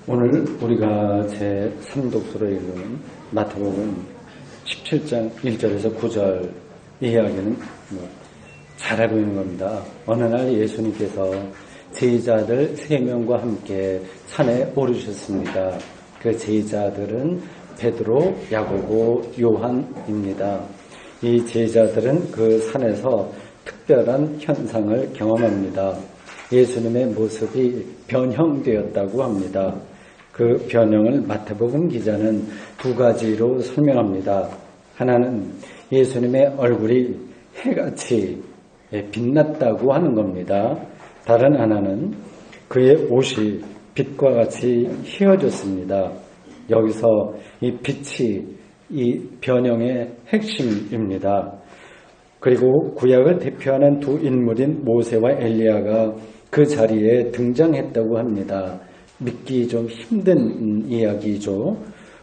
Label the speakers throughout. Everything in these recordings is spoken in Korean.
Speaker 1: 오늘 우리가 제3독서로 읽은 마태복음 17장 1절에서 9절 이야기는 잘 알고 있는 겁니다. 어느 날 예수님께서 제자들 3명과 함께 산에 오르셨습니다. 그 제자들은 베드로, 야고보, 요한입니다. 이 제자들은 그 산에서 특별한 현상을 경험합니다. 예수님의 모습이 변형되었다고 합니다. 그 변형을 마태복음 기자는 2가지로 설명합니다. 하나는 예수님의 얼굴이 해같이 빛났다고 하는 겁니다. 다른 하나는 그의 옷이 빛과 같이 휘어졌습니다. 여기서 이 빛이 이 변형의 핵심입니다. 그리고 구약을 대표하는 두 인물인 모세와 엘리야가 그 자리에 등장했다고 합니다. 믿기 좀 힘든 이야기죠.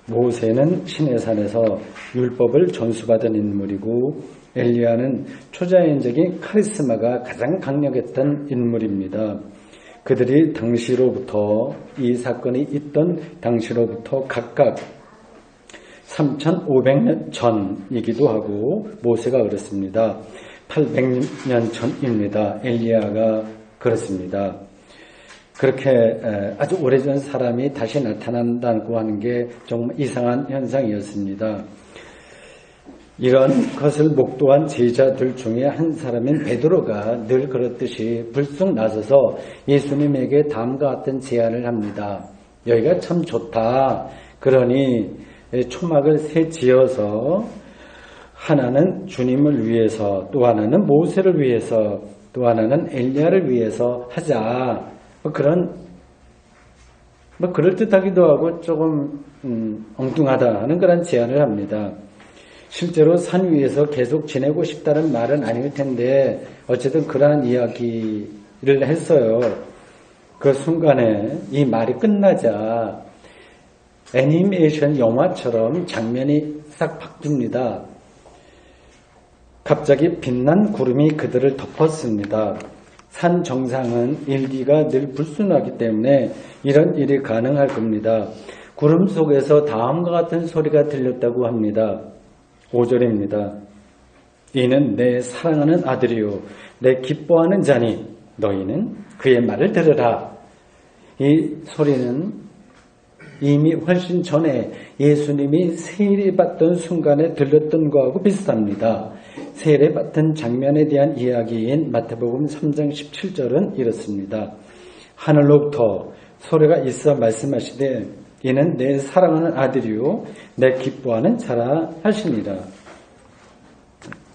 Speaker 1: 모세는 시내산에서 율법을 전수받은 인물이고 엘리야는 초자연적인 카리스마가 가장 강력했던 인물입니다. 그들이 당시로부터 이 사건이 있던 당시로부터 각각 3,500년 전이기도 하고 모세가 그렇습니다. 800년 전입니다. 엘리야가 그렇습니다. 그렇게 아주 오래전 사람이 다시 나타난다고 하는 게 좀 이상한 현상이었습니다. 이런 것을 목도한 제자들 중에 한 사람인 베드로가 늘 그렇듯이 불쑥 나서서 예수님에게 다음과 같은 제안을 합니다. 여기가 참 좋다. 그러니 초막을 세 지어서 하나는 주님을 위해서, 또 하나는 모세를 위해서, 또 하나는 엘리야를 위해서 하자. 그럴듯하기도 하고 조금 엉뚱하다 하는 그런 제안을 합니다. 실제로 산 위에서 계속 지내고 싶다는 말은 아닐 텐데 어쨌든 그러한 이야기를 했어요. 그 순간에 이 말이 끝나자 애니메이션 영화처럼 장면이 싹 바뀝니다. 갑자기 빛난 구름이 그들을 덮었습니다. 산 정상은 일기가 늘 불순하기 때문에 이런 일이 가능할 겁니다. 구름 속에서 다음과 같은 소리가 들렸다고 합니다. 5절입니다. 이는 내 사랑하는 아들이요 내 기뻐하는 자니 너희는 그의 말을 들으라. 이 소리는 이미 훨씬 전에 예수님이 세례받던 순간에 들렸던 거하고 비슷합니다. 세례받던 장면에 대한 이야기인 마태복음 3장 17절은 이렇습니다. 하늘로부터 소리가 있어 말씀하시되 이는 내 사랑하는 아들이요 내 기뻐하는 자라 하시니라.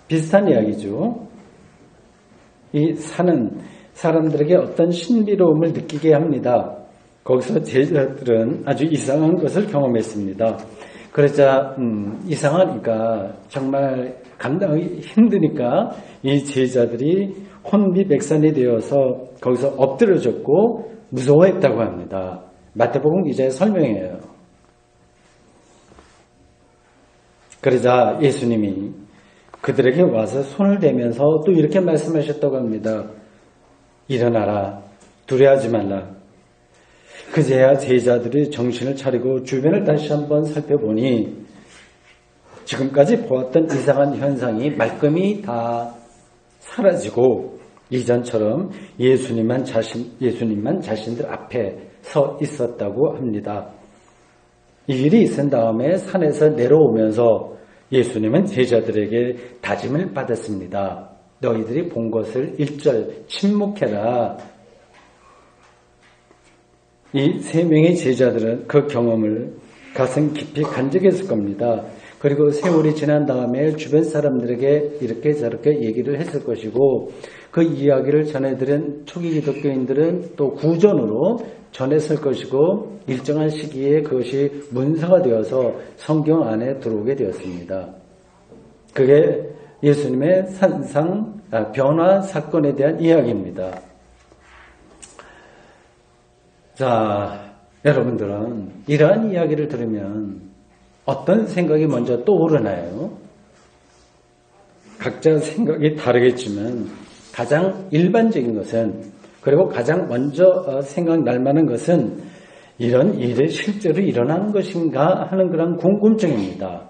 Speaker 1: 비슷한 이야기죠. 이 산은 사람들에게 어떤 신비로움을 느끼게 합니다. 거기서 제자들은 아주 이상한 것을 경험했습니다. 그러자 이상하니까 정말 감당하기 힘드니까 이 제자들이 혼비백산이 되어서 거기서 엎드려졌고 무서워했다고 합니다. 마태복음 기자의 설명이에요. 그러자 예수님이 그들에게 와서 손을 대면서 또 이렇게 말씀하셨다고 합니다. 일어나라. 두려워하지 말라. 그제야 제자들이 정신을 차리고 주변을 다시 한번 살펴보니 지금까지 보았던 이상한 현상이 말끔히 다 사라지고 이전처럼 예수님만 자신들 앞에 서 있었다고 합니다. 이 일이 있은 다음에 산에서 내려오면서 예수님은 제자들에게 다짐을 받았습니다. 너희들이 본 것을 1절 침묵해라. 이 3명의 제자들은 그 경험을 가슴 깊이 간직했을 겁니다. 그리고 세월이 지난 다음에 주변 사람들에게 이렇게 저렇게 얘기를 했을 것이고 그 이야기를 전해들은 초기 기독교인들은 또 구전으로 전했을 것이고 일정한 시기에 그것이 문서가 되어서 성경 안에 들어오게 되었습니다. 그게 예수님의 변화 사건에 대한 이야기입니다. 자, 여러분들은 이러한 이야기를 들으면 어떤 생각이 먼저 떠오르나요? 각자 생각이 다르겠지만 가장 일반적인 것은 그리고 가장 먼저 생각날 만한 것은 이런 일이 실제로 일어난 것인가 하는 그런 궁금증입니다.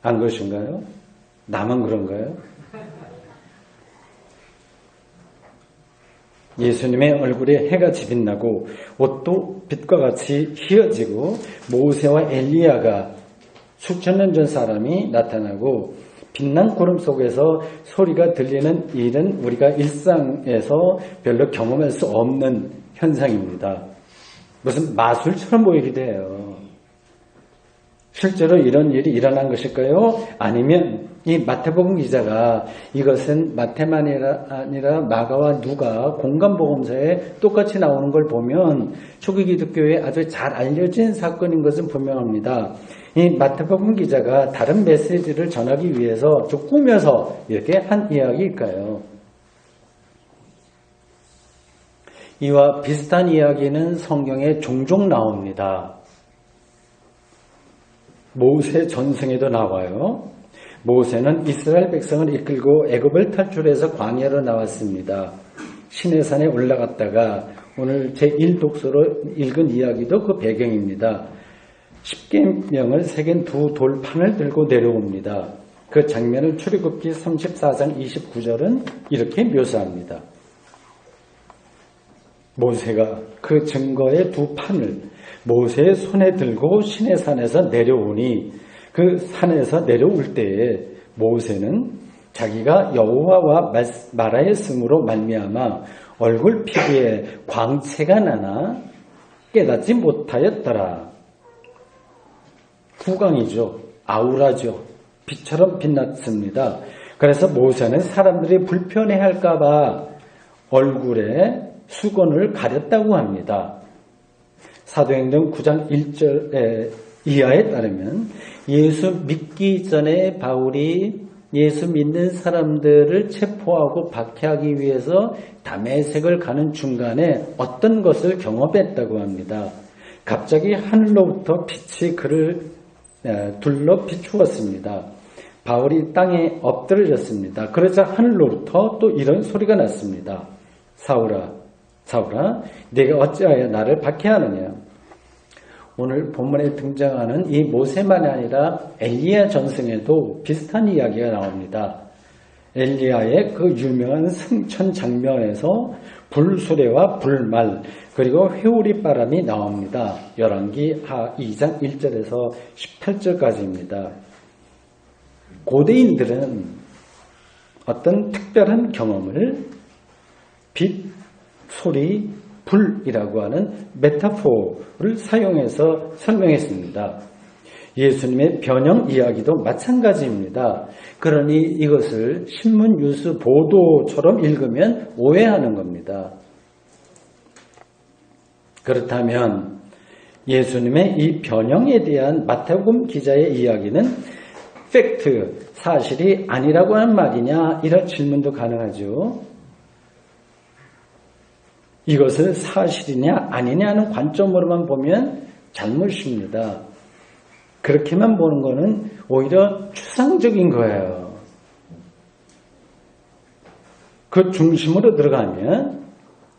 Speaker 1: 안 그러신가요? 나만 그런가요? 예수님의 얼굴에 해같이 빛나고 옷도 빛과 같이 휘어지고 모세와 엘리야가 수천 년 전 사람이 나타나고 빛난 구름 속에서 소리가 들리는 일은 우리가 일상에서 별로 경험할 수 없는 현상입니다. 무슨 마술처럼 보이기도 해요. 실제로 이런 일이 일어난 것일까요? 아니면 이 마태복음 기자가 이것은 마태만 아니라 마가와 누가 공간복음서에 똑같이 나오는 걸 보면 초기 기독교에 아주 잘 알려진 사건인 것은 분명합니다. 이 마태복음 기자가 다른 메시지를 전하기 위해서 좀 꾸며서 이렇게 한 이야기일까요? 이와 비슷한 이야기는 성경에 종종 나옵니다. 모세 전승에도 나와요. 모세는 이스라엘 백성을 이끌고 애굽을 탈출해서 광야로 나왔습니다. 시내산에 올라갔다가 오늘 제1독서로 읽은 이야기도 그 배경입니다. 10계명을 새긴 두 돌판을 들고 내려옵니다. 그 장면을 출애굽기 34장 29절은 이렇게 묘사합니다. 모세가 그 증거의 두 판을 모세의 손에 들고 시내산에서 내려오니 그 산에서 내려올 때에 모세는 자기가 여호와와 말하였으므로 말미암아 얼굴 피부에 광채가 나나 깨닫지 못하였더라. 후광이죠. 아우라죠. 빛처럼 빛났습니다. 그래서 모세는 사람들이 불편해할까 봐 얼굴에 수건을 가렸다고 합니다. 사도행전 9장 1절 이하에 따르면 예수 믿기 전에 바울이 예수 믿는 사람들을 체포하고 박해하기 위해서 다메섹을 가는 중간에 어떤 것을 경험했다고 합니다. 갑자기 하늘로부터 빛이 그를 둘러 비추었습니다. 바울이 땅에 엎드려졌습니다. 그러자 하늘로부터 또 이런 소리가 났습니다. 사울아, 사울아, 네가 어찌하여 나를 박해하느냐? 오늘 본문에 등장하는 이 모세만이 아니라 엘리야 전승에도 비슷한 이야기가 나옵니다. 엘리야의 그 유명한 승천 장면에서 불수레와 불말 그리고 회오리 바람이 나옵니다. 열왕기 2장 1절에서 18절까지입니다. 고대인들은 어떤 특별한 경험을 빛, 소리, 불이라고 하는 메타포를 사용해서 설명했습니다. 예수님의 변형 이야기도 마찬가지입니다. 그러니 이것을 신문 뉴스 보도처럼 읽으면 오해하는 겁니다. 그렇다면 예수님의 이 변형에 대한 마태복음 기자의 이야기는 팩트, 사실이 아니라고 하는 말이냐 이런 질문도 가능하죠. 이것을 사실이냐 아니냐는 관점으로만 보면 잘못입니다. 그렇게만 보는 것은 오히려 추상적인 거예요. 그 중심으로 들어가면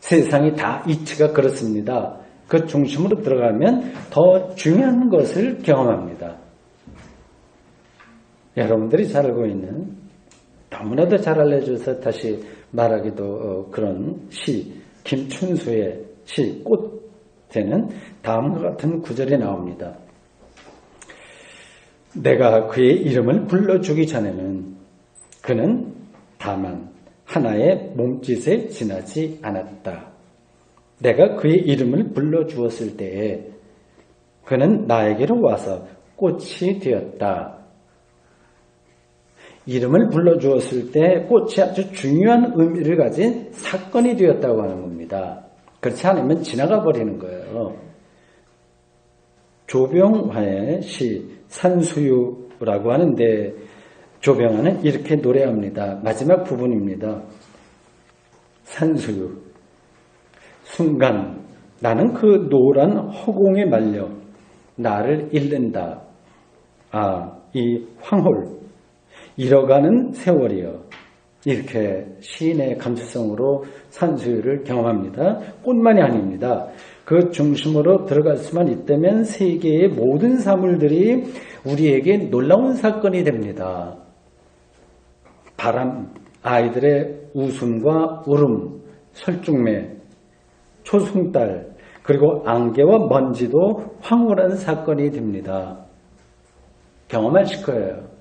Speaker 1: 세상이 다 이치가 그렇습니다. 그 중심으로 들어가면 더 중요한 것을 경험합니다. 여러분들이 잘 알고 있는 너무나도 잘 알려줘서 다시 말하기도 그런 시 김춘수의 시 꽃에는 다음과 같은 구절이 나옵니다. 내가 그의 이름을 불러주기 전에는 그는 다만 하나의 몸짓에 지나지 않았다. 내가 그의 이름을 불러주었을 때에 그는 나에게로 와서 꽃이 되었다. 이름을 불러주었을 때 꽃이 아주 중요한 의미를 가진 사건이 되었다고 하는 겁니다. 그렇지 않으면 지나가 버리는 거예요. 조병화의 시 산수유라고 하는데 조병화는 이렇게 노래합니다. 마지막 부분입니다. 산수유 순간 나는 그 노란 허공에 말려 나를 잃는다. 이 황홀 잃어가는 세월이여 이렇게 시인의 감수성으로 산수유를 경험합니다. 꽃만이 아닙니다. 그 중심으로 들어갈 수만 있다면 세계의 모든 사물들이 우리에게 놀라운 사건이 됩니다. 바람, 아이들의 웃음과 울음, 설중매, 초승달, 그리고 안개와 먼지도 황홀한 사건이 됩니다. 경험하실 거예요.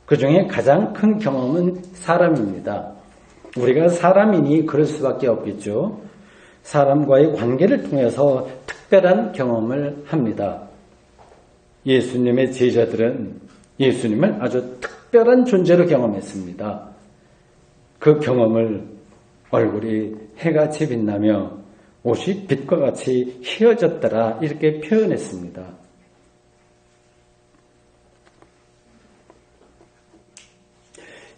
Speaker 1: 그 중에 가장 큰 경험은 사람입니다. 우리가 사람이니 그럴 수밖에 없겠죠. 사람과의 관계를 통해서 특별한 경험을 합니다. 예수님의 제자들은 예수님을 아주 특별한 존재로 경험했습니다. 그 경험을 얼굴이 해같이 빛나며 옷이 빛과 같이 휘어졌더라 이렇게 표현했습니다.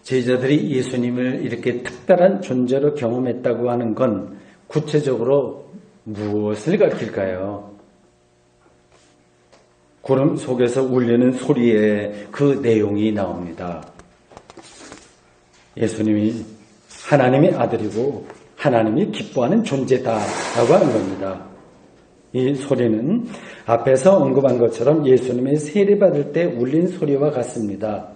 Speaker 1: 제자들이 예수님을 이렇게 특별한 존재로 경험했다고 하는 건 구체적으로 무엇을 가리킬까요? 구름 속에서 울리는 소리에 그 내용이 나옵니다. 예수님이 하나님의 아들이고 하나님이 기뻐하는 존재다라고 하는 겁니다. 이 소리는 앞에서 언급한 것처럼 예수님이 세례받을 때 울린 소리와 같습니다.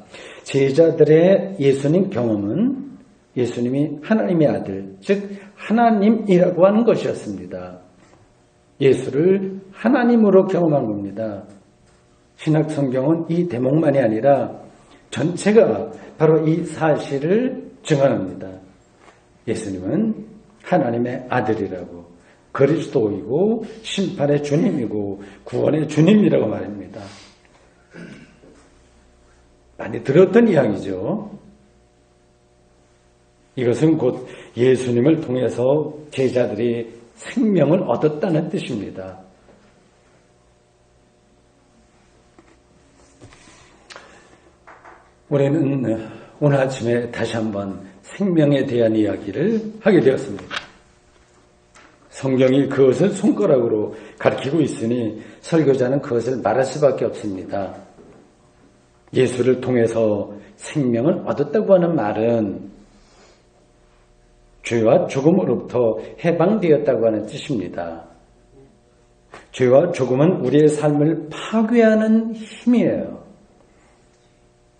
Speaker 1: 제자들의 예수님 경험은 예수님이 하나님의 아들, 즉 하나님이라고 하는 것이었습니다. 예수를 하나님으로 경험한 겁니다. 신약 성경은 이 대목만이 아니라 전체가 바로 이 사실을 증언합니다. 예수님은 하나님의 아들이라고, 그리스도이고 심판의 주님이고 구원의 주님이라고 말합니다. 많이 들었던 이야기죠. 이것은 곧 예수님을 통해서 제자들이 생명을 얻었다는 뜻입니다. 우리는 오늘 아침에 다시 한번 생명에 대한 이야기를 하게 되었습니다. 성경이 그것을 손가락으로 가리키고 있으니 설교자는 그것을 말할 수밖에 없습니다. 예수를 통해서 생명을 얻었다고 하는 말은 죄와 죽음으로부터 해방되었다고 하는 뜻입니다. 죄와 죽음은 우리의 삶을 파괴하는 힘이에요.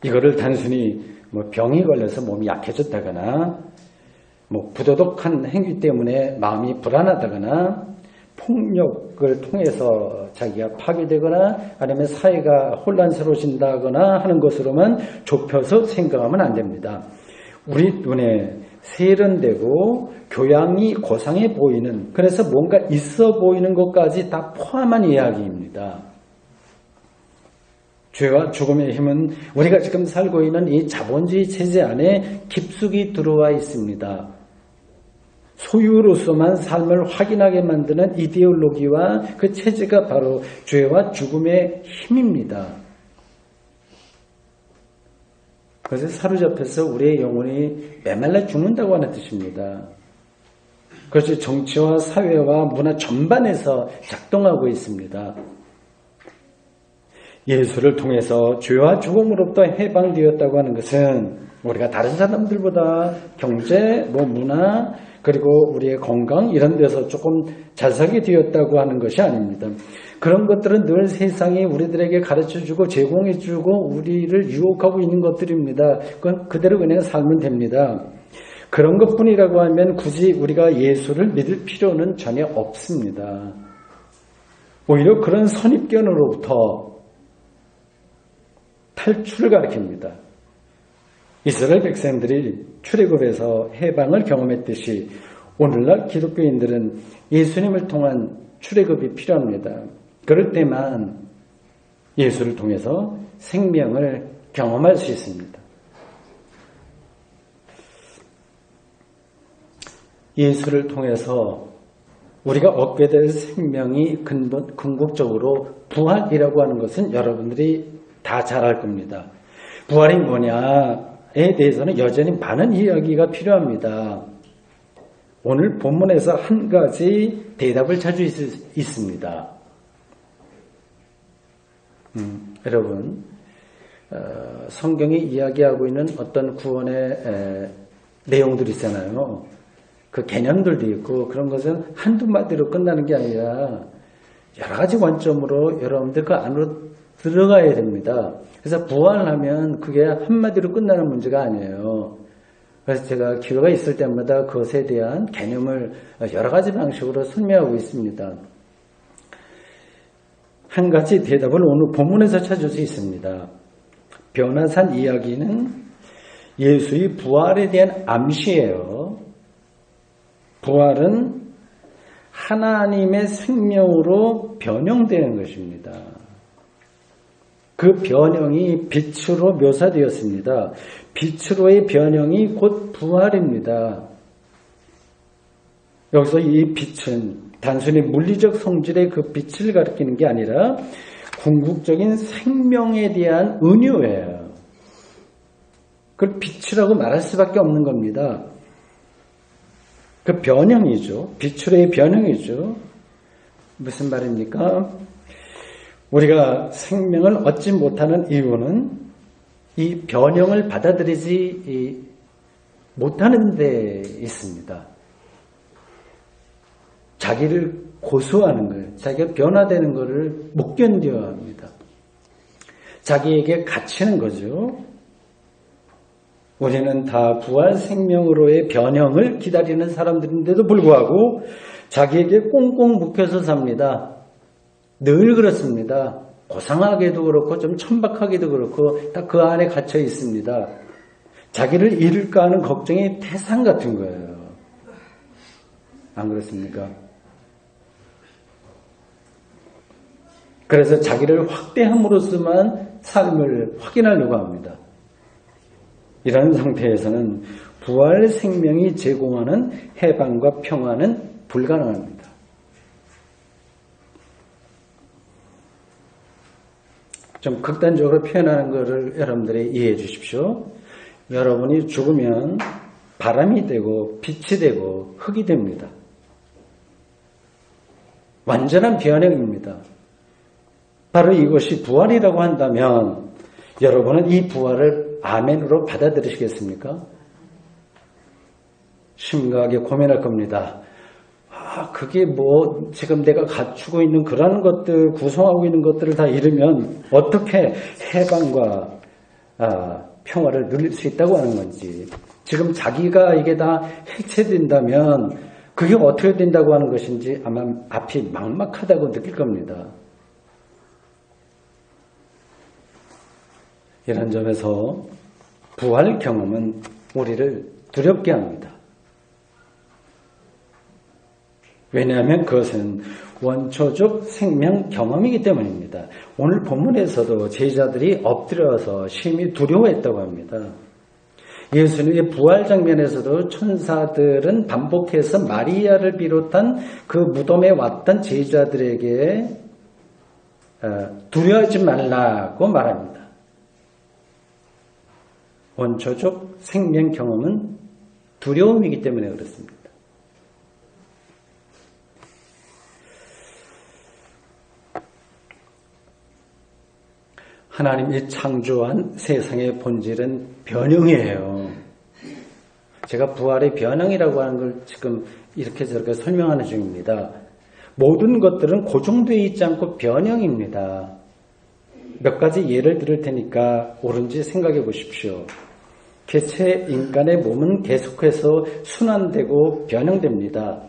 Speaker 1: 이거를 단순히 병이 걸려서 몸이 약해졌다거나 부도덕한 행위 때문에 마음이 불안하다거나 폭력을 통해서 자기가 파괴되거나 아니면 사회가 혼란스러워진다거나 하는 것으로만 좁혀서 생각하면 안 됩니다. 우리 눈에 세련되고 교양이 고상해 보이는, 그래서 뭔가 있어 보이는 것까지 다 포함한 이야기입니다. 죄와 죽음의 힘은 우리가 지금 살고 있는 이 자본주의 체제 안에 깊숙이 들어와 있습니다. 소유로서만 삶을 확인하게 만드는 이데올로기와 그 체제가 바로 죄와 죽음의 힘입니다. 그래서 사로잡혀서 우리의 영혼이 메말라 죽는다고 하는 뜻입니다. 그것이 정치와 사회와 문화 전반에서 작동하고 있습니다. 예수를 통해서 죄와 죽음으로부터 해방되었다고 하는 것은 우리가 다른 사람들보다 경제, 문화, 그리고 우리의 건강 이런 데서 조금 잘 살게 되었다고 하는 것이 아닙니다. 그런 것들은 늘 세상이 우리들에게 가르쳐주고 제공해주고 우리를 유혹하고 있는 것들입니다. 그건 그대로 그냥 살면 됩니다. 그런 것뿐이라고 하면 굳이 우리가 예수를 믿을 필요는 전혀 없습니다. 오히려 그런 선입견으로부터 탈출을 가리킵니다. 이스라엘 백성들이 출애굽에서 해방을 경험했듯이 오늘날 기독교인들은 예수님을 통한 출애굽이 필요합니다. 그럴 때만 예수를 통해서 생명을 경험할 수 있습니다. 예수를 통해서 우리가 얻게 될 생명이 궁극적으로 부활이라고 하는 것은 여러분들이 다 잘 알 겁니다. 부활이 뭐냐에 대해서는 여전히 많은 이야기가 필요합니다. 오늘 본문에서 한 가지 대답을 찾을 수 있습니다. 여러분, 성경이 이야기하고 있는 어떤 구원의 내용들이 있잖아요. 그 개념들도 있고 그런 것은 한두 마디로 끝나는 게 아니라 여러 가지 관점으로 여러분들 그 안으로 들어가야 됩니다. 그래서 부활하면 그게 한마디로 끝나는 문제가 아니에요. 그래서 제가 기회가 있을 때마다 그것에 대한 개념을 여러 가지 방식으로 설명하고 있습니다. 한 가지 대답을 오늘 본문에서 찾을 수 있습니다. 변화산 이야기는 예수의 부활에 대한 암시예요. 부활은 하나님의 생명으로 변형되는 것입니다. 그 변형이 빛으로 묘사되었습니다. 빛으로의 변형이 곧 부활입니다. 여기서 이 빛은 단순히 물리적 성질의 그 빛을 가리키는 게 아니라 궁극적인 생명에 대한 은유예요. 그걸 빛이라고 말할 수밖에 없는 겁니다. 그 변형이죠. 빛으로의 변형이죠. 무슨 말입니까? 우리가 생명을 얻지 못하는 이유는 이 변형을 받아들이지 못하는 데 있습니다. 자기를 고수하는 거예요. 자기가 변화되는 것을 못 견뎌야 합니다. 자기에게 갇히는 거죠. 우리는 다 부활 생명으로의 변형을 기다리는 사람들인데도 불구하고 자기에게 꽁꽁 묶여서 삽니다. 늘 그렇습니다. 고상하게도 그렇고 좀 천박하게도 그렇고 다 그 안에 갇혀 있습니다. 자기를 잃을까 하는 걱정이 태산 같은 거예요. 안 그렇습니까? 그래서 자기를 확대함으로써만 삶을 확인하려고 합니다. 이런 상태에서는 부활 생명이 제공하는 해방과 평화는 불가능합니다. 좀 극단적으로 표현하는 것을 여러분들이 이해해 주십시오. 여러분이 죽으면 바람이 되고 빛이 되고 흙이 됩니다. 완전한 변형입니다. 바로 이것이 부활이라고 한다면 여러분은 이 부활을 아멘으로 받아들이시겠습니까? 심각하게 고민할 겁니다. 그게 뭐 지금 내가 갖추고 있는 그런 것들, 구성하고 있는 것들을 다 잃으면 어떻게 해방과 평화를 누릴 수 있다고 하는 건지, 지금 자기가 이게 다 해체된다면 그게 어떻게 된다고 하는 것인지 아마 앞이 막막하다고 느낄 겁니다. 이런 점에서 부활 경험은 우리를 두렵게 합니다. 왜냐하면 그것은 원초적 생명 경험이기 때문입니다. 오늘 본문에서도 제자들이 엎드려서 심히 두려워했다고 합니다. 예수님의 부활 장면에서도 천사들은 반복해서 마리아를 비롯한 그 무덤에 왔던 제자들에게 두려워하지 말라고 말합니다. 원초적 생명 경험은 두려움이기 때문에 그렇습니다. 하나님이 창조한 세상의 본질은 변형이에요. 제가 부활의 변형이라고 하는 걸 지금 이렇게 저렇게 설명하는 중입니다. 모든 것들은 고정되어 있지 않고 변형입니다. 몇 가지 예를 들을 테니까 옳은지 생각해 보십시오. 개체 인간의 몸은 계속해서 순환되고 변형됩니다.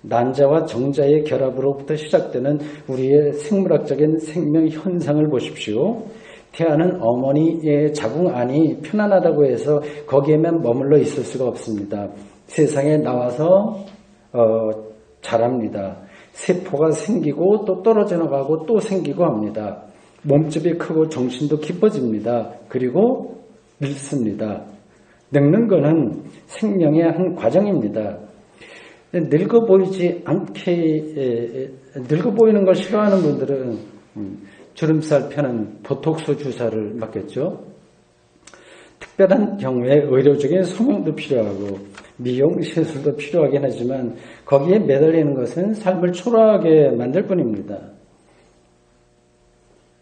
Speaker 1: 난자와 정자의 결합으로부터 시작되는 우리의 생물학적인 생명 현상을 보십시오. 태아는 어머니의 자궁 안이 편안하다고 해서 거기에만 머물러 있을 수가 없습니다. 세상에 나와서 자랍니다. 세포가 생기고 또 떨어져 나가고 또 생기고 합니다. 몸집이 크고 정신도 깊어집니다. 그리고 늙습니다. 늙는 것은 생명의 한 과정입니다. 늙어 보이지 않게, 늙어 보이는 걸 싫어하는 분들은 주름살 펴는 보톡스 주사를 맞겠죠. 특별한 경우에 의료적인 성형도 필요하고 미용 시술도 필요하긴 하지만 거기에 매달리는 것은 삶을 초라하게 만들 뿐입니다.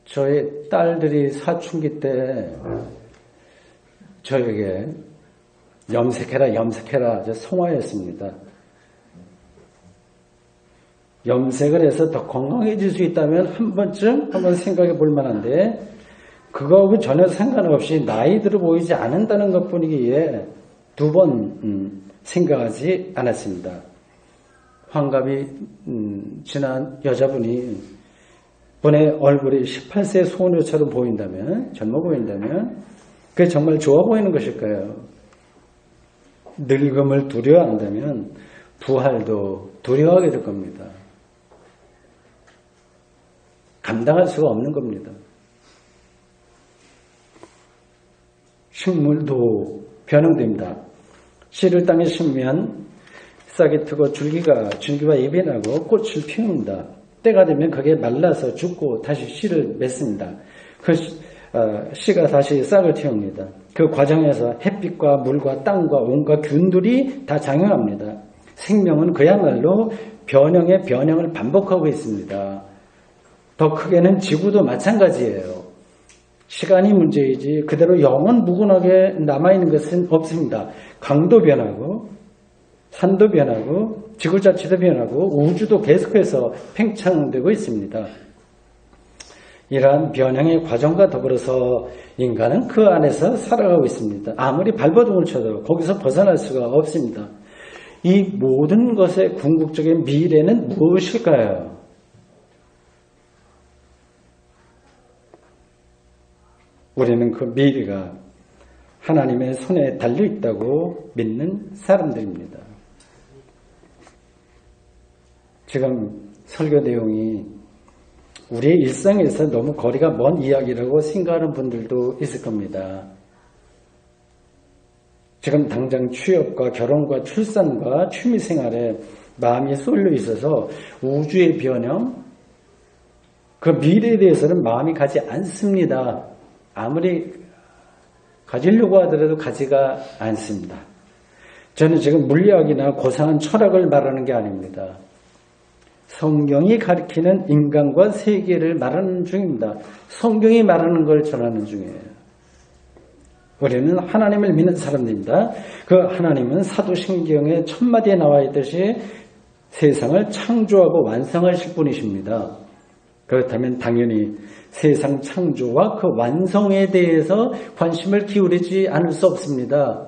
Speaker 1: 저희 딸들이 사춘기 때 저에게 염색해라 염색해라 성화였습니다. 염색을 해서 더 건강해질 수 있다면 한 번쯤 한번 생각해 볼 만한데 그거하고 전혀 상관없이 나이 들어 보이지 않는다는 것뿐이기에 두 번 생각하지 않았습니다. 환갑이 지난 여자분이 본의 얼굴이 18세 소녀처럼 보인다면, 젊어 보인다면 그게 정말 좋아 보이는 것일까요? 늙음을 두려워한다면 부활도 두려워하게 될 겁니다. 감당할 수가 없는 겁니다. 식물도 변형됩니다. 씨를 땅에 심으면 싹이 트고 줄기와 잎이 나고 꽃을 피웁니다. 때가 되면 그게 말라서 죽고 다시 씨를 맺습니다. 그 씨가 다시 싹을 틔웁니다. 그 과정에서 햇빛과 물과 땅과 온갖 균들이 다 작용합니다. 생명은 그야말로 변형의 변형을 반복하고 있습니다. 더 크게는 지구도 마찬가지예요. 시간이 문제이지 그대로 영원 무궁하게 남아있는 것은 없습니다. 강도 변하고 산도 변하고 지구 자체도 변하고 우주도 계속해서 팽창되고 있습니다. 이러한 변형의 과정과 더불어서 인간은 그 안에서 살아가고 있습니다. 아무리 발버둥을 쳐도 거기서 벗어날 수가 없습니다. 이 모든 것의 궁극적인 미래는 무엇일까요? 우리는 그 미래가 하나님의 손에 달려있다고 믿는 사람들입니다. 지금 설교 내용이 우리의 일상에서 너무 거리가 먼 이야기라고 생각하는 분들도 있을 겁니다. 지금 당장 취업과 결혼과 출산과 취미생활에 마음이 쏠려 있어서 우주의 변형, 그 미래에 대해서는 마음이 가지 않습니다. 아무리 가지려고 하더라도 가지가 않습니다. 저는 지금 물리학이나 고상한 철학을 말하는 게 아닙니다. 성경이 가리키는 인간과 세계를 말하는 중입니다. 성경이 말하는 걸 전하는 중이에요. 우리는 하나님을 믿는 사람들입니다. 그 하나님은 사도신경의 첫마디에 나와 있듯이 세상을 창조하고 완성하실 분이십니다. 그렇다면 당연히 세상 창조와 그 완성에 대해서 관심을 기울이지 않을 수 없습니다.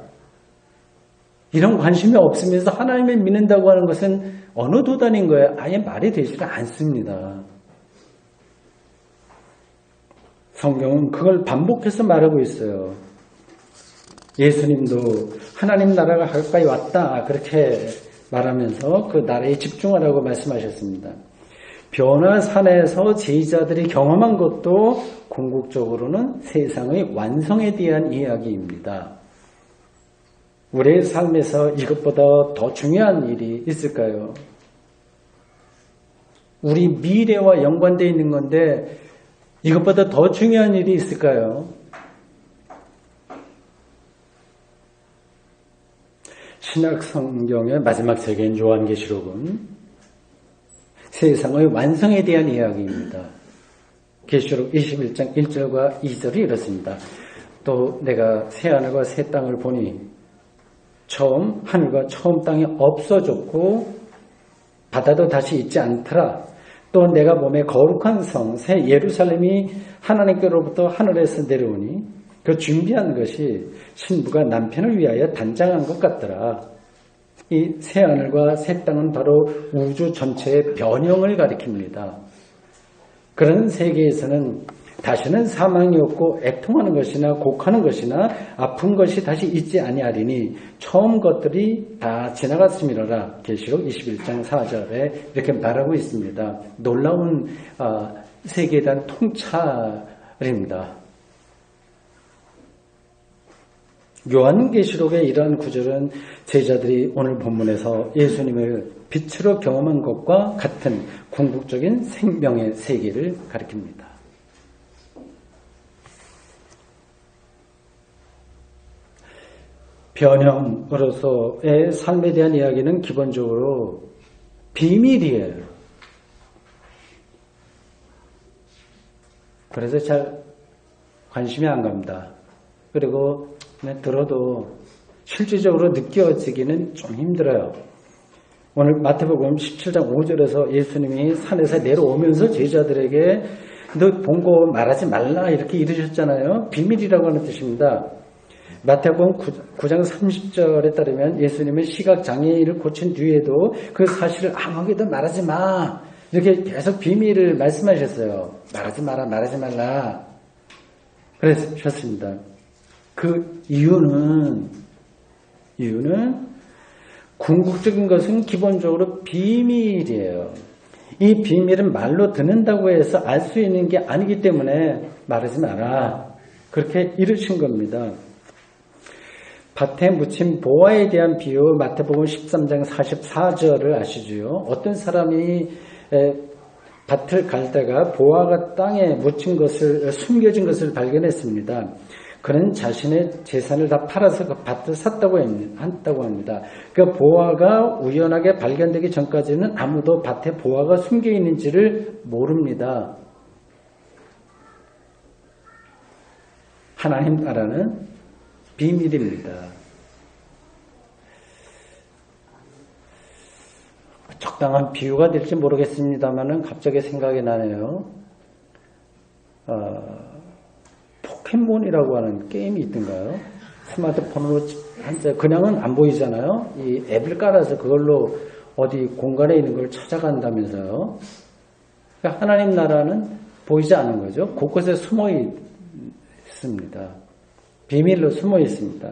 Speaker 1: 이런 관심이 없으면서 하나님을 믿는다고 하는 것은 어느 도단인 거예요? 아예 말이 되지가 않습니다. 성경은 그걸 반복해서 말하고 있어요. 예수님도 하나님 나라가 가까이 왔다 그렇게 말하면서 그 나라에 집중하라고 말씀하셨습니다. 변화산에서 제자들이 경험한 것도 궁극적으로는 세상의 완성에 대한 이야기입니다. 우리의 삶에서 이것보다 더 중요한 일이 있을까요? 우리 미래와 연관되어 있는 건데 이것보다 더 중요한 일이 있을까요? 신약 성경의 마지막 세계인 요한계시록은 세상의 완성에 대한 이야기입니다. 계시록 21장 1절과 2절이 이렇습니다. 또 내가 새하늘과 새 땅을 보니 처음 하늘과 처음 땅이 없어졌고 바다도 다시 있지 않더라. 또 내가 몸에 거룩한 성 새 예루살렘이 하나님께로부터 하늘에서 내려오니 그 준비한 것이 신부가 남편을 위하여 단장한 것 같더라. 이 새하늘과 새 땅은 바로 우주 전체의 변형을 가리킵니다. 그런 세계에서는 다시는 사망이 없고 애통하는 것이나 곡하는 것이나 아픈 것이 다시 있지 아니하리니 처음 것들이 다 지나갔음이로라. 계시록 21장 4절에 이렇게 말하고 있습니다. 놀라운 세계에 대한 통찰입니다. 요한계시록의 이러한 구절은 제자들이 오늘 본문에서 예수님을 빛으로 경험한 것과 같은 궁극적인 생명의 세계를 가리킵니다. 변형으로서의 삶에 대한 이야기는 기본적으로 비밀이에요. 그래서 잘 관심이 안 갑니다. 그리고 들어도 실질적으로 느껴지기는 좀 힘들어요. 오늘 마태복음 17장 5절에서 예수님이 산에서 내려오면서 제자들에게 너 본 거 말하지 말라 이렇게 이르셨잖아요. 비밀이라고 하는 뜻입니다. 마태복음 9장 30절에 따르면 예수님은 시각장애인을 고친 뒤에도 그 사실을 아무에게도 말하지 마 이렇게 계속 비밀을 말씀하셨어요. 말하지 마라 말하지 말라 그러셨습니다. 그 이유는 궁극적인 것은 기본적으로 비밀이에요. 이 비밀은 말로 듣는다고 해서 알 수 있는 게 아니기 때문에 말하지 마라. 그렇게 이르신 겁니다. 밭에 묻힌 보화에 대한 비유 마태복음 13장 44절을 아시죠? 어떤 사람이 밭을 갈다가 보화가 땅에 묻힌 것을 숨겨진 것을 발견했습니다. 그는 자신의 재산을 다 팔아서 그 밭을 샀다고 합니다. 그 보화가 우연하게 발견되기 전까지는 아무도 밭에 보화가 숨겨 있는지를 모릅니다. 하나님 나라는 비밀입니다. 적당한 비유가 될지 모르겠습니다만 갑자기 생각이 나네요. 포켓몬이라고 하는 게임이 있던가요? 스마트폰으로 그냥은 안 보이잖아요. 이 앱을 깔아서 그걸로 어디 공간에 있는 걸 찾아간다면서요. 그러니까 하나님 나라는 보이지 않는 거죠. 곳곳에 숨어 있습니다. 비밀로 숨어 있습니다.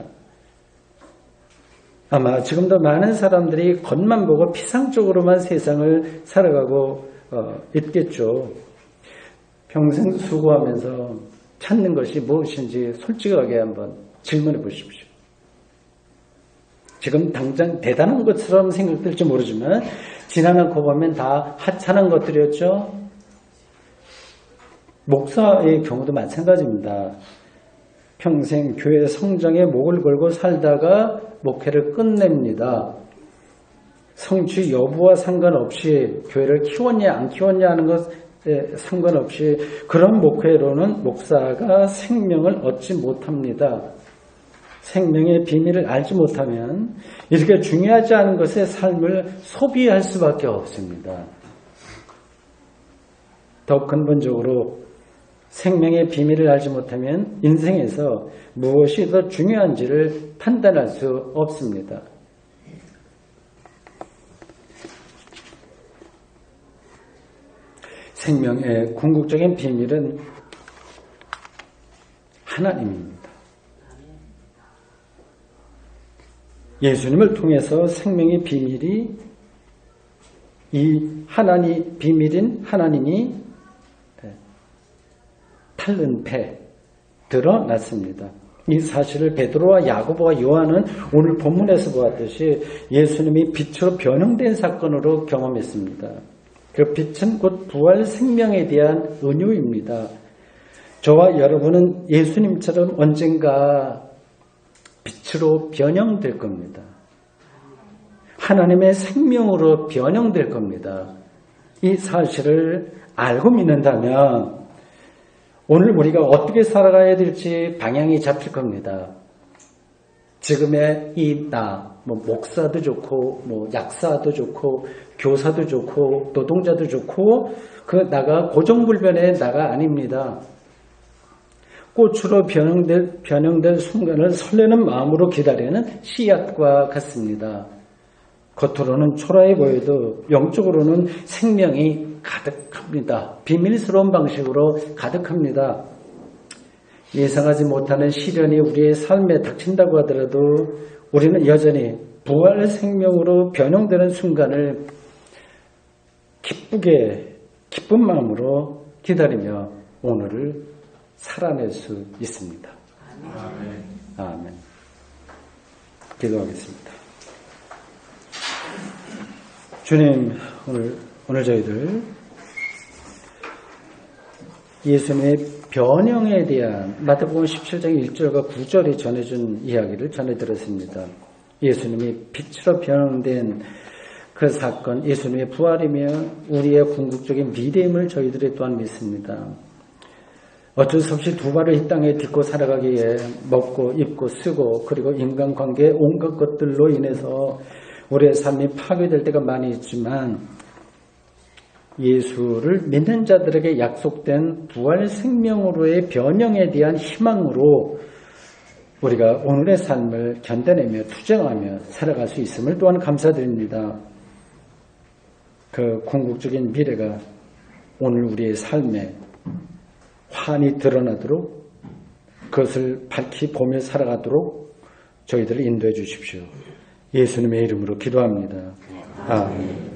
Speaker 1: 아마 지금도 많은 사람들이 겉만 보고 피상적으로만 세상을 살아가고 있겠죠. 평생 수고하면서 찾는 것이 무엇인지 솔직하게 한번 질문해 보십시오. 지금 당장 대단한 것처럼 생각될지 모르지만 지나가고 보면 다 하찮은 것들이었죠. 목사의 경우도 마찬가지입니다. 평생 교회 성장에 목을 걸고 살다가 목회를 끝냅니다. 성취 여부와 상관없이 교회를 키웠냐 안 키웠냐 하는 것에 상관없이 그런 목회로는 목사가 생명을 얻지 못합니다. 생명의 비밀을 알지 못하면 이렇게 중요하지 않은 것의 삶을 소비할 수밖에 없습니다. 더 근본적으로 생명의 비밀을 알지 못하면 인생에서 무엇이 더 중요한지를 판단할 수 없습니다. 생명의 궁극적인 비밀은 하나님입니다. 예수님을 통해서 생명의 비밀이 이 비밀인 하나님이 탈른 배 드러났습니다. 이 사실을 베드로와 야고보와 요한은 오늘 본문에서 보았듯이 예수님이 빛으로 변형된 사건으로 경험했습니다. 그 빛은 곧 부활 생명에 대한 은유입니다. 저와 여러분은 예수님처럼 언젠가 빛으로 변형될 겁니다. 하나님의 생명으로 변형될 겁니다. 이 사실을 알고 믿는다면 오늘 우리가 어떻게 살아가야 될지 방향이 잡힐 겁니다. 지금의 이 목사도 좋고, 약사도 좋고, 교사도 좋고, 노동자도 좋고, 그 나가 고정불변의 나가 아닙니다. 꽃으로 변형될 순간을 설레는 마음으로 기다리는 씨앗과 같습니다. 겉으로는 초라해 보여도 영적으로는 생명이 가득합니다. 비밀스러운 방식으로 가득합니다. 예상하지 못하는 시련이 우리의 삶에 닥친다고 하더라도 우리는 여전히 부활 생명으로 변형되는 순간을 기쁜 마음으로 기다리며 오늘을 살아낼 수 있습니다. 아멘. 기도하겠습니다. 주님, 오늘 저희들 예수님의 변형에 대한 마태복음 17장 1절과 9절이 전해준 이야기를 전해드렸습니다. 예수님이 빛으로 변형된 그 사건, 예수님의 부활이며 우리의 궁극적인 미래임을 저희들이 또한 믿습니다. 어쩔 수 없이 두 발을 이 땅에 딛고 살아가기에 먹고 입고 쓰고 그리고 인간관계 온갖 것들로 인해서 우리의 삶이 파괴될 때가 많이 있지만 예수를 믿는 자들에게 약속된 부활 생명으로의 변형에 대한 희망으로 우리가 오늘의 삶을 견뎌내며 투쟁하며 살아갈 수 있음을 또한 감사드립니다. 그 궁극적인 미래가 오늘 우리의 삶에 환히 드러나도록 그것을 밝히 보며 살아가도록 저희들을 인도해 주십시오. 예수님의 이름으로 기도합니다. 아멘.